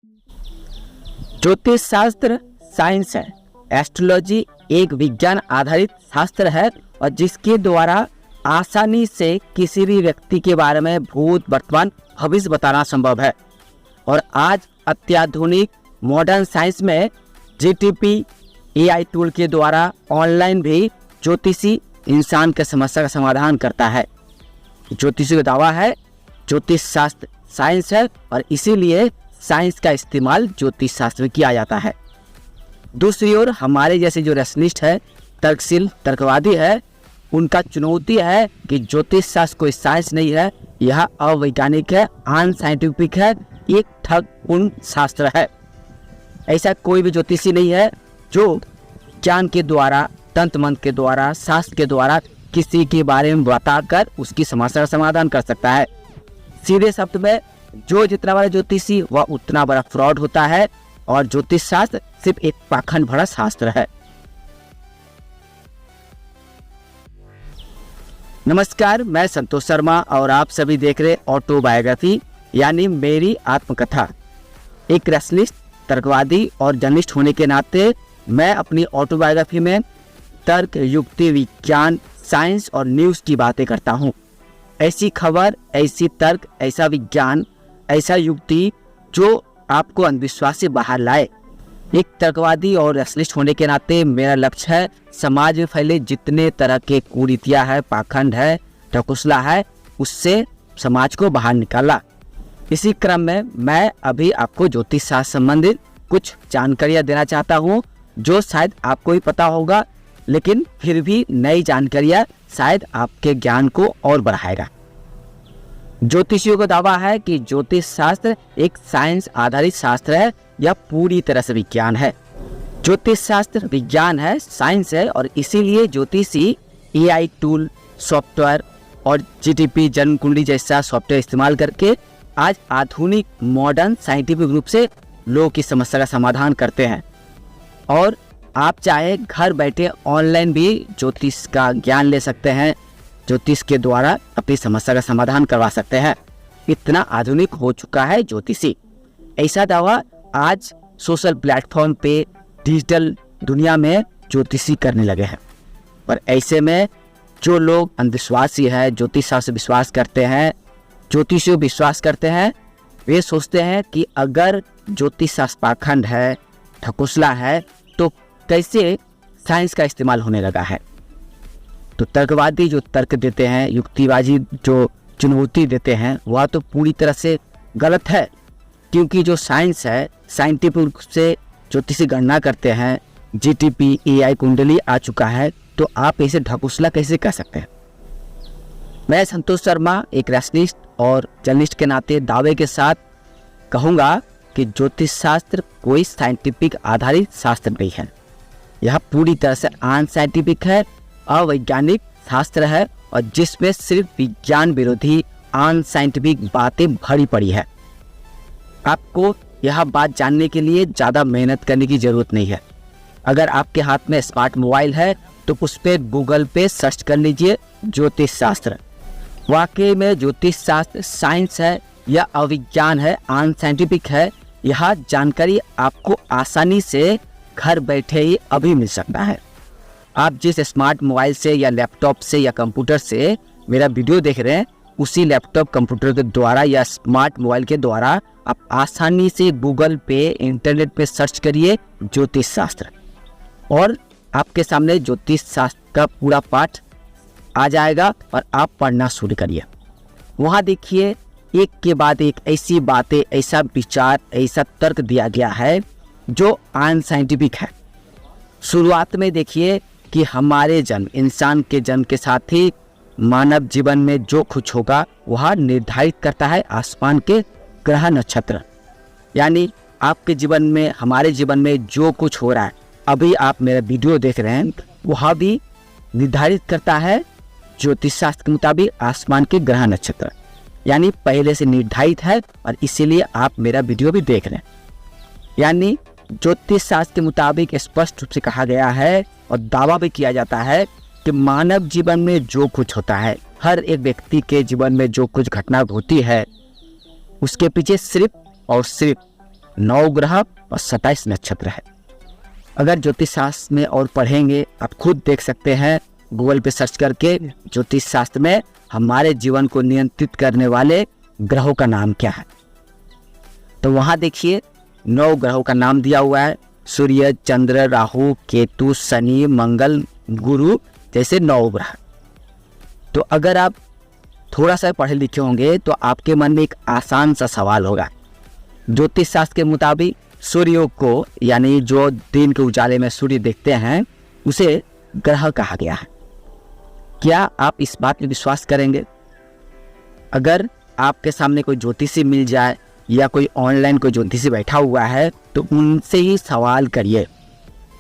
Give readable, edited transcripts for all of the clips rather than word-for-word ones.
ज्योतिष शास्त्र साइंस है। एस्ट्रोलॉजी एक विज्ञान आधारित शास्त्र है और जिसके द्वारा आसानी से किसी भी व्यक्ति के बारे में भूत, वर्तमान, भविष्य बताना संभव है। और आज अत्याधुनिक मॉडर्न साइंस में जीटीपी एआई टूल के द्वारा ऑनलाइन भी ज्योतिषी इंसान के समस्या का समाधान करता है। ज्योतिषी का दावा है ज्योतिष शास्त्र साइंस है और इसीलिए साइंस का इस्तेमाल ज्योतिष शास्त्र में किया जाता है। दूसरी ओर हमारे जैसे जो रैशनलिस्ट है, तर्कशील, तर्कवादी है, उनका चुनौती है कि ज्योतिष शास्त्र कोई साइंस नहीं है, यह अवैज्ञानिक है, अनसाइंटिफिक है, एक ठगपूर्ण शास्त्र है। ऐसा कोई भी ज्योतिषी नहीं है जो ज्ञान के द्वारा, तंत्र मंत्र के द्वारा, शास्त्र के द्वारा किसी के बारे में बताकर उसकी समस्या का समाधान कर सकता है। सीधे शब्द में जो जितना बड़ा ज्योतिषी वह उतना बड़ा फ्रॉड होता है और ज्योतिष शास्त्र सिर्फ एक पाखंड भरा शास्त्र है। नमस्कार, मैं संतोष शर्मा और आप सभी देख रहे ऑटोबायोग्राफी यानी मेरी आत्मकथा। एक रैशनलिस्ट, तर्कवादी और जर्नलिस्ट होने के नाते मैं अपनी ऑटोबायोग्राफी में तर्क, युक्ति, विज्ञान, साइंस और न्यूज़ की बातें करता हूँ। ऐसी खबर, ऐसी तर्क, ऐसा विज्ञान, ऐसा युक्ति जो आपको अंधविश्वास से बाहर लाए। एक तर्कवादी और रैशनलिस्ट होने के नाते मेरा लक्ष्य है समाज में फैले जितने तरह के कुरीतियाँ है, पाखंड है, ढकोसला है, उससे समाज को बाहर निकाला। इसी क्रम में मैं अभी आपको ज्योतिष शास्त्र संबंधित कुछ जानकारियाँ देना चाहता हूँ जो शायद आपको ही पता होगा, लेकिन फिर भी नई जानकारियाँ शायद आपके ज्ञान को और बढ़ाएगा। ज्योतिषियों का दावा है कि ज्योतिष शास्त्र एक साइंस आधारित शास्त्र है या पूरी तरह से विज्ञान है। ज्योतिष शास्त्र विज्ञान है, साइंस है और इसीलिए ज्योतिषी एआई टूल, सॉफ्टवेयर और जीटीपी, जन्म कुंडली जैसा सॉफ्टवेयर इस्तेमाल करके आज आधुनिक मॉडर्न साइंटिफिक रूप से लोगों की समस्या का समाधान करते हैं। और आप चाहे घर बैठे ऑनलाइन भी ज्योतिष का ज्ञान ले सकते हैं, ज्योतिष के द्वारा अपनी समस्या का समाधान करवा सकते हैं। इतना आधुनिक हो चुका है ज्योतिषी। ऐसा दावा आज सोशल प्लेटफॉर्म पे, डिजिटल दुनिया में ज्योतिषी करने लगे हैं। पर ऐसे में जो लोग अंधविश्वासी है, ज्योतिष शास्त्र विश्वास करते हैं, ज्योतिषियों विश्वास करते हैं, वे सोचते हैं कि अगर ज्योतिष शास्त्र पाखंड है, ढकोसला है, तो कैसे साइंस का इस्तेमाल होने लगा है। तो तर्कवादी जो तर्क देते हैं, युक्तिबाजी जो चुनौती देते हैं, वह तो पूरी तरह से गलत है। क्योंकि जो साइंस है, साइंटिफिक रूप से ज्योतिषी गणना करते हैं, जीटीपी एआई कुंडली आ चुका है, तो आप इसे ढकोसला कैसे कह सकते हैं। मैं संतोष शर्मा एक रैशनलिस्ट और जर्नलिस्ट के नाते दावे के साथ कहूँगा कि ज्योतिष शास्त्र कोई साइंटिफिक आधारित शास्त्र नहीं है। यह पूरी तरह से अनसाइंटिफिक है, अवैज्ञानिक शास्त्र है और जिसमें सिर्फ विज्ञान विरोधी अनसाइंटिफिक बातें भरी पड़ी है। आपको यह बात जानने के लिए ज़्यादा मेहनत करने की ज़रूरत नहीं है। अगर आपके हाथ में स्मार्ट मोबाइल है तो उस पर गूगल पे सर्च कर लीजिए ज्योतिष शास्त्र। वाकई में ज्योतिष शास्त्र साइंस है या अविज्ञान है, अनसाइंटिफिक है, यह जानकारी आपको आसानी से घर बैठे ही अभी मिल सकता है। आप जिस स्मार्ट मोबाइल से या लैपटॉप से या कंप्यूटर से मेरा वीडियो देख रहे हैं, उसी लैपटॉप, कंप्यूटर के द्वारा या स्मार्ट मोबाइल के द्वारा आप आसानी से गूगल पे, इंटरनेट पे सर्च करिए ज्योतिष शास्त्र और आपके सामने ज्योतिष शास्त्र का पूरा पाठ आ जाएगा और आप पढ़ना शुरू करिए। वहाँ देखिए एक के बाद एक ऐसी बातें, ऐसा विचार, ऐसा तर्क दिया गया है जो अनसाइंटिफिक है। शुरुआत में देखिए कि हमारे जन्म, इंसान के जन्म के साथ ही मानव जीवन में जो कुछ होगा वह निर्धारित करता है आसमान के ग्रह, नक्षत्र। यानी आपके जीवन में, हमारे जीवन में जो कुछ हो रहा है, अभी आप मेरा वीडियो देख रहे हैं, वह भी निर्धारित करता है ज्योतिष शास्त्र के मुताबिक आसमान के ग्रह, नक्षत्र। यानी पहले से निर्धारित है और इसीलिए आप मेरा वीडियो भी देख रहे हैं। यानी ज्योतिष शास्त्र के मुताबिक स्पष्ट रूप से कहा गया है और दावा भी किया जाता है कि मानव जीवन में जो कुछ होता है, हर एक व्यक्ति के जीवन में जो कुछ घटना होती है, उसके पीछे सिर्फ और सिर्फ 9 ग्रह और 27 नक्षत्र है। अगर ज्योतिष शास्त्र में और पढ़ेंगे, आप खुद देख सकते हैं गूगल पे सर्च करके, ज्योतिष शास्त्र में हमारे जीवन को नियंत्रित करने वाले ग्रहों का नाम क्या है। तो वहाँ देखिए 9 ग्रहों का नाम दिया हुआ है, सूर्य, चंद्र, राहु, केतु, शनि, मंगल, गुरु जैसे 9 ग्रह। तो अगर आप थोड़ा सा पढ़े लिखे होंगे तो आपके मन में एक आसान सा सवाल होगा। ज्योतिष शास्त्र के मुताबिक सूर्य को, यानी जो दिन के उजाले में सूर्य देखते हैं, उसे ग्रह कहा गया है। क्या आप इस बात में विश्वास करेंगे? अगर आपके सामने कोई ज्योतिषी मिल जाए या कोई ऑनलाइन कोई ज्योतिषी बैठा हुआ है तो उनसे ही सवाल करिए,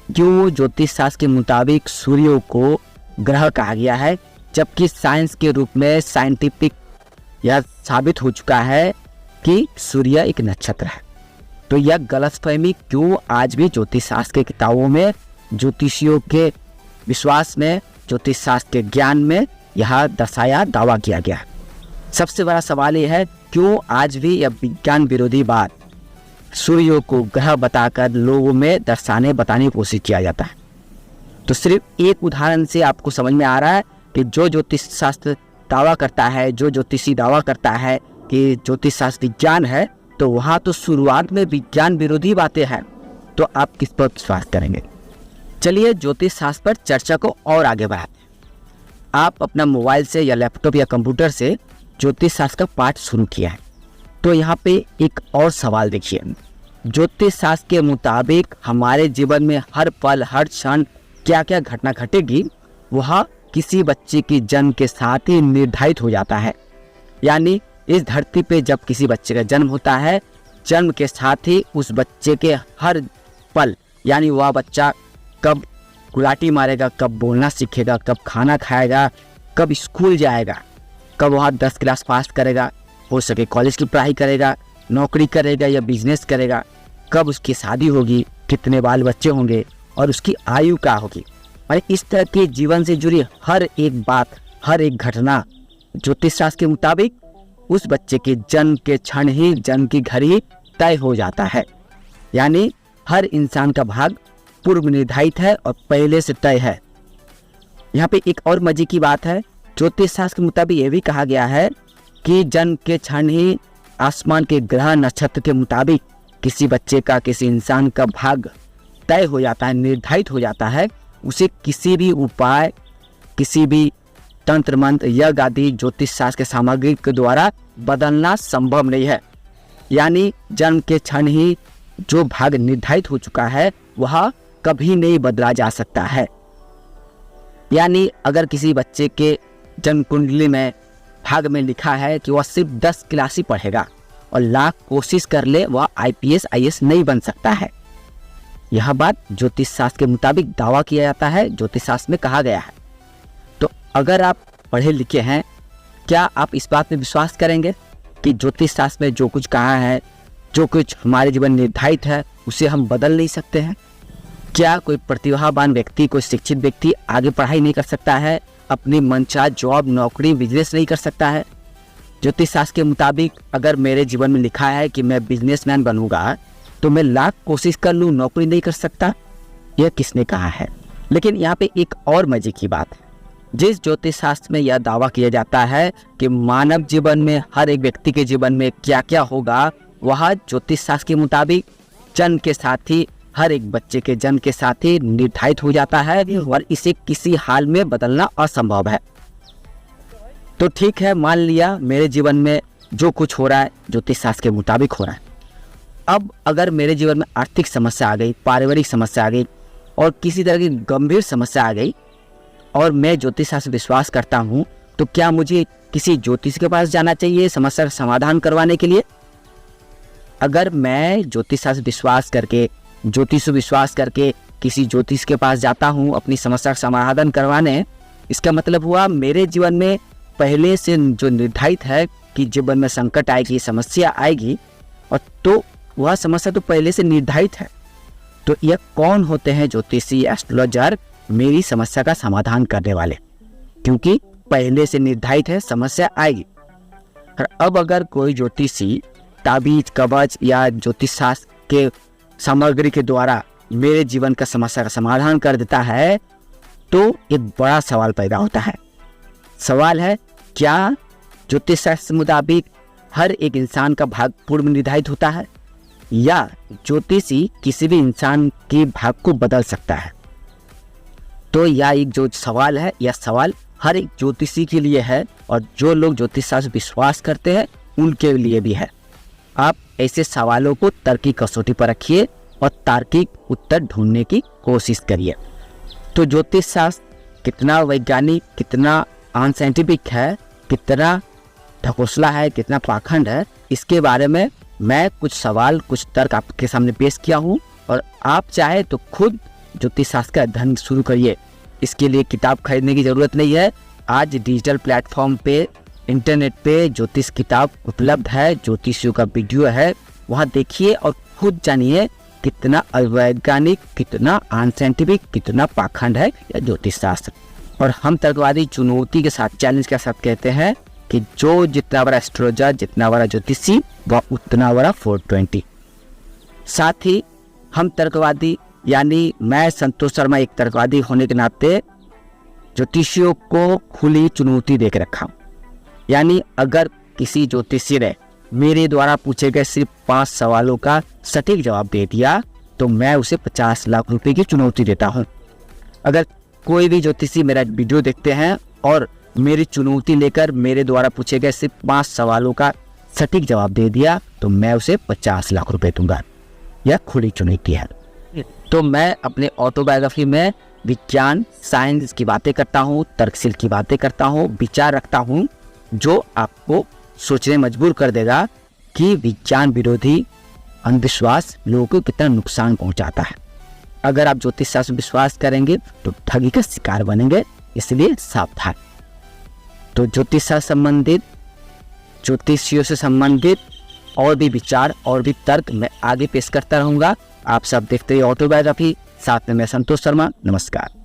क्यों ज्योतिष शास्त्र के मुताबिक सूर्य को ग्रह कहा गया है, जबकि साइंस के रूप में साइंटिफिक यह साबित हो चुका है कि सूर्य एक नक्षत्र है। तो यह गलतफहमी क्यों आज भी ज्योतिष शास्त्र के किताबों में, ज्योतिषियों के विश्वास में, ज्योतिष शास्त्र के ज्ञान में यह दर्शाया, दावा किया गया है। सबसे बड़ा सवाल यह है, क्यों आज भी यह विज्ञान विरोधी बात सूर्य को ग्रह बताकर लोगों में दर्शाने, बताने की कोशिश किया जाता है। तो सिर्फ एक उदाहरण से आपको समझ में आ रहा है कि जो ज्योतिष शास्त्र दावा करता है, जो ज्योतिषी दावा करता है कि ज्योतिष शास्त्र विज्ञान है, तो वहाँ तो शुरुआत में विज्ञान विरोधी बातें हैं। तो आप किस पर विश्वास करेंगे? चलिए ज्योतिष शास्त्र पर चर्चा को और आगे बढ़ाते हैं। आप अपना मोबाइल से या लैपटॉप या कंप्यूटर से ज्योतिष शास्त्र का पाठ शुरू किया है, तो यहाँ पे एक और सवाल देखिए। ज्योतिष शास्त्र के मुताबिक हमारे जीवन में हर पल, हर क्षण क्या क्या घटना घटेगी, वह किसी बच्चे की जन्म के साथ ही निर्धारित हो जाता है। यानी इस धरती पे जब किसी बच्चे का जन्म होता है, जन्म के साथ ही उस बच्चे के हर पल, यानी वह बच्चा कब गुलाटी मारेगा, कब बोलना सीखेगा, कब खाना खाएगा, कब स्कूल जाएगा, कब वहाँ 10 क्लास पास करेगा, हो सके कॉलेज की पढ़ाई करेगा, नौकरी करेगा या बिजनेस करेगा, कब उसकी शादी होगी, कितने बाल बच्चे होंगे और उसकी आयु क्या होगी। और इस तरह के जीवन से जुड़ी हर एक बात, हर एक घटना ज्योतिष शास्त्र के मुताबिक उस बच्चे के जन्म के क्षण ही, जन्म की घड़ी तय हो जाता है। यानी हर इंसान का भाग पूर्व निर्धारित है और पहले से तय है। यहाँ पे एक और मजे की बात है, ज्योतिष शास्त्र के मुताबिक ये भी कहा गया है कि जन्म के क्षण ही आसमान के ग्रह नक्षत्र के मुताबिक किसी बच्चे का, किसी इंसान का भाग तय हो जाता है, निर्धारित हो जाता है। उसे किसी भी उपाय, किसी भी तंत्र मंत्र, यज्ञ आदि ज्योतिष शास्त्र के सामग्री के द्वारा बदलना संभव नहीं है। यानी जन्म के क्षण ही जो भाग निर्धारित हो चुका है वह कभी नहीं बदला जा सकता है। यानी अगर किसी बच्चे के जन्म कुंडली में भाग में लिखा है कि वह सिर्फ 10 क्लास ही पढ़ेगा और लाख कोशिश कर ले, वह IPS IAS नहीं बन सकता है। यह बात ज्योतिष शास्त्र के मुताबिक दावा किया जाता है, ज्योतिष शास्त्र में कहा गया है। तो अगर आप पढ़े लिखे हैं, क्या आप इस बात में विश्वास करेंगे कि ज्योतिष शास्त्र में जो कुछ कहा है, जो कुछ हमारे जीवन निर्धारित है, उसे हम बदल नहीं सकते हैं? क्या कोई प्रतिभावान व्यक्ति, कोई शिक्षित व्यक्ति आगे पढ़ाई नहीं कर सकता है, अपनी मनचाहा जॉब, नौकरी, बिजनेस नहीं कर सकता है? ज्योतिष शास्त्र के मुताबिक अगर मेरे जीवन में लिखा है कि मैं बिजनेसमैन बनूंगा, तो मैं लाख कोशिश कर लूँ, नौकरी नहीं कर सकता? यह किसने कहा है? लेकिन यहाँ पे एक और मजे की बात है। जिस ज्योतिष शास्त्र में यह दावा किया जाता है कि मानव जीवन में, हर एक व्यक्ति के जीवन में क्या क्या होगा, वह ज्योतिष शास्त्र के मुताबिक जन्म के साथ ही, हर एक बच्चे के जन्म के साथ ही निर्धारित हो जाता है और इसे किसी हाल में बदलना असंभव है। तो ठीक है, मान लिया मेरे जीवन में जो कुछ हो रहा है ज्योतिष शास्त्र के मुताबिक हो रहा है। अब अगर मेरे जीवन में आर्थिक समस्या आ गई, पारिवारिक समस्या आ गई और किसी तरह की गंभीर समस्या आ गई और मैं ज्योतिष शास्त्र विश्वास करता हूँ, तो क्या मुझे किसी ज्योतिष के पास जाना चाहिए समस्या का समाधान करवाने के लिए? अगर मैं ज्योतिष शास्त्र विश्वास करके, ज्योतिष विश्वास करके किसी ज्योतिष के पास जाता हूँ अपनी समस्या का समाधान करवाने, इसका मतलब हुआ मेरे जीवन में पहले से जो निर्धारित है कि जीवन में संकट आएगी, समस्या आएगी, और तो वह समस्या तो पहले से निर्धारित है। तो यह कौन होते हैं ज्योतिषी, एस्ट्रोलॉजर, मेरी समस्या का समाधान करने वाले? क्योंकि पहले से निर्धारित है समस्या आएगी। और अब अगर कोई ज्योतिषी ताबीज, कवच या ज्योतिष शास्त्र के सामग्री के द्वारा मेरे जीवन का समस्या का समाधान कर देता है, तो एक बड़ा सवाल पैदा होता है। सवाल है, क्या ज्योतिष शास्त्र के मुताबिक हर एक इंसान का भाग्य पूर्व निर्धारित होता है, या ज्योतिषी किसी भी इंसान के भाग्य को बदल सकता है? तो यह एक जो सवाल है, यह सवाल हर एक ज्योतिषी के लिए है, और जो लोग ज्योतिष शास्त्र विश्वास करते हैं उनके लिए भी है। आप ऐसे सवालों को तर्क की कसौटी पर रखिए और तार्किक उत्तर ढूंढने की कोशिश करिए। तो ज्योतिष शास्त्र कितना वैज्ञानिक, कितना अनसाइंटिफिक है, कितना ढकोसला है, कितना पाखंड है, इसके बारे में मैं कुछ सवाल, कुछ तर्क आपके सामने पेश किया हूँ। और आप चाहे तो खुद ज्योतिष शास्त्र का अध्ययन शुरू करिए। इसके लिए किताब खरीदने की ज़रूरत नहीं है। आज डिजिटल प्लेटफॉर्म पे, इंटरनेट पे ज्योतिष किताब उपलब्ध है, ज्योतिषियों का वीडियो है, वहाँ देखिए और खुद जानिए कितना अवैज्ञानिक, कितना अनसाइंटिफिक, कितना पाखंड है यह ज्योतिष शास्त्र। और हम तर्कवादी चुनौती के साथ, चैलेंज के साथ कहते हैं कि जो जितना बड़ा एस्ट्रोलॉजर, जितना बड़ा ज्योतिषी, वह उतना बड़ा 420। साथ ही हम तर्कवादी, यानी मैं संतोष शर्मा एक तर्कवादी होने के नाते ज्योतिषियों को खुली चुनौती देकर रखा हूँ। यानी अगर किसी ज्योतिषी ने मेरे द्वारा पूछे गए सिर्फ 5 सवालों का सटीक जवाब दे दिया, तो मैं उसे 50 लाख रुपए की चुनौती देता हूँ। अगर कोई भी ज्योतिषी मेरा वीडियो देखते हैं और मेरी चुनौती लेकर मेरे द्वारा पूछे गए सिर्फ 5 सवालों का सटीक जवाब दे दिया, तो मैं उसे 50 लाख रुपए दूंगा। यह खुली चुनौती है। तो मैं अपने ऑटोबायोग्राफी में विज्ञान, साइंस की बातें करता हूँ, तर्कशील की बातें करता हूँ, विचार रखता हूँ, जो आपको सोचने मजबूर कर देगा कि विज्ञान विरोधी अंधविश्वास लोगों को कितना नुकसान पहुंचाता है। अगर आप ज्योतिष शास्त्र विश्वास करेंगे तो ठगी का शिकार बनेंगे, इसलिए सावधान। तो ज्योतिष शास्त्र संबंधित, ज्योतिषियों से संबंधित और भी विचार और भी तर्क मैं आगे पेश करता रहूँगा। आप सब देखते रहिए ऑटोबायोग्राफी। साथ में मैं संतोष शर्मा। नमस्कार।